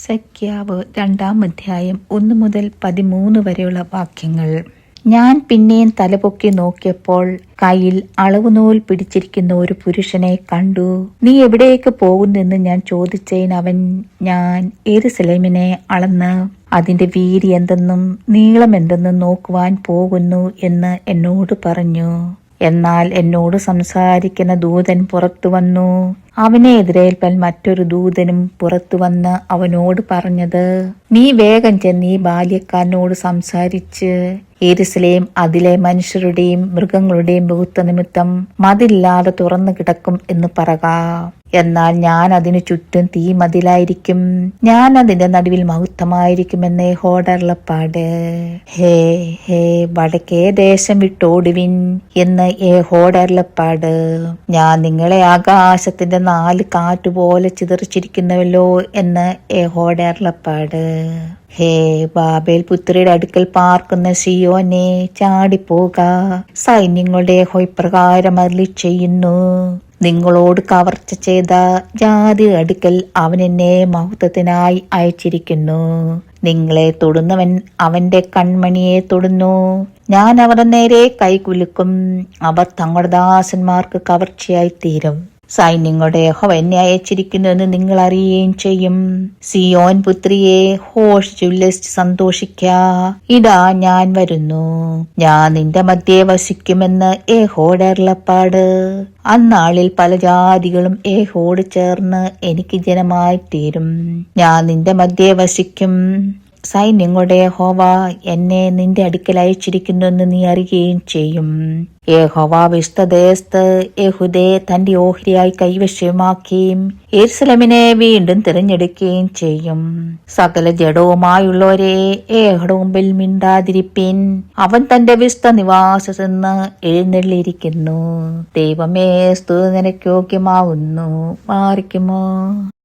സഖ്യാവ് 2-ാം അധ്യായം 1 മുതൽ 13 വരെയുള്ള വാക്യങ്ങൾ. ഞാൻ പിന്നെയും തലപൊക്കി നോക്കിയപ്പോൾ കയ്യിൽ അളവുനൂൽ പിടിച്ചിരിക്കുന്ന ഒരു പുരുഷനെ കണ്ടു. നീ എവിടേക്ക് പോകുന്നെന്ന് ഞാൻ ചോദിച്ചതിന് അവൻ, ഞാൻ യെരുശലേമിനെ അളന്ന് അതിന്റെ വീതി എന്തെന്നും നീളം എന്തെന്നും നോക്കുവാൻ പോകുന്നു എന്ന് എന്നോട് പറഞ്ഞു. എന്നാൽ എന്നോട് സംസാരിക്കുന്ന ദൂതൻ പുറത്തു വന്നു. അവനെ എതിരേൽപ്പാൻ മറ്റൊരു ദൂതനും പുറത്തു വന്ന് അവനോട് പറഞ്ഞത്, നീ വേഗം ചെന്ന് ഈ ബാല്യക്കാരനോട് സംസാരിച്ച് യെരുശലേം അതിലെ മനുഷ്യരുടെയും മൃഗങ്ങളുടെയും ബഹുത്വ നിമിത്തം മതിലില്ലാതെ തുറന്നു കിടക്കും എന്ന് പറക. എന്നാൽ ഞാൻ അതിനു ചുറ്റും തീ മതിലായിരിക്കും, ഞാൻ അതിന്റെ നടുവിൽ മഹത്വമായിരിക്കുമെന്ന് യഹോവയുടെ അരുളപ്പാട്. ഹേ ഹേ വടക്കേ ദേശം വിട്ടോടുവിൻ എന്ന് യഹോവയുടെ അരുളപ്പാട്. ഞാൻ നിങ്ങളെ ആകാശത്തിന്റെ 4 കാറ്റുപോലെ ചിതറിച്ചിരിക്കുന്നുവല്ലോ എന്ന് യഹോവയുടെ അരുളപ്പാട്. ഹേ ബാബേൽ പുത്രിയുടെ അടുക്കൽ പാർക്കുന്ന സിയോനെ, ചാടിപ്പോക, സൈന്യങ്ങളുടെ ഇപ്രകാരം അരുളി ചെയ്യുന്നു, നിങ്ങളോട് കവർച്ച ചെയ്ത ജാതി അടുക്കൽ അവൻ എന്നെ മഹത്വത്തിനായി അയച്ചിരിക്കുന്നു. നിങ്ങളെ തൊടുന്നവൻ അവന്റെ കൺമണിയെ തൊടുന്നു. ഞാൻ അവരുടെ നേരെ കൈകുലുക്കും, അവർ തങ്ങളുടെ ദാസന്മാർക്ക് കവർച്ചയായി തീരും. സൈന്യങ്ങളുടെ യഹോവ എന്നെ അയച്ചിരിക്കുന്നു എന്ന് നിങ്ങൾ അറിയുകയും ചെയ്യും. സിയോൻ പുത്രിയെ, ഘോഷിച്ചുല്ലസിച്ച് സന്തോഷിക്ക, ഇതാ ഞാൻ വരുന്നു, ഞാൻ നിന്റെ മധ്യേ വസിക്കുമെന്ന് യഹോവയുടെ അരുളപ്പാട്. അന്നാളിൽ പല ജാതികളും യഹോവയോട് ചേർന്ന് എനിക്ക് ജനമായി തീരും. ഞാൻ നിന്റെ മധ്യേ വസിക്കും. സൈന്യങ്ങളുടെ യഹോവ എന്നെ നിന്റെ അടുക്കൽ അയച്ചിരിക്കുന്നു എന്ന് നീ അറിയുകയും ചെയ്യും. യഹോവ വിശുദ്ധദേശത്ത് യെഹൂദയെ തന്റെ ഓഹരിയായി കൈവശമാക്കുകയും യെരുശലേമിനെ വീണ്ടും തിരഞ്ഞെടുക്കുകയും ചെയ്യും. സകല ജഡവുമായുള്ളവരെ യഹോവയുടെ മുമ്പിൽ മിണ്ടാതിരിപ്പിൻ, അവൻ തന്റെ വിശുദ്ധ നിവാസത്തിൽ നിന്ന് എഴുന്നള്ളിയിരിക്കുന്നു. ദൈവമേ, സ്തുതി നിനക്ക് യോഗ്യമാവുന്നു. മാറിക്കുമോ?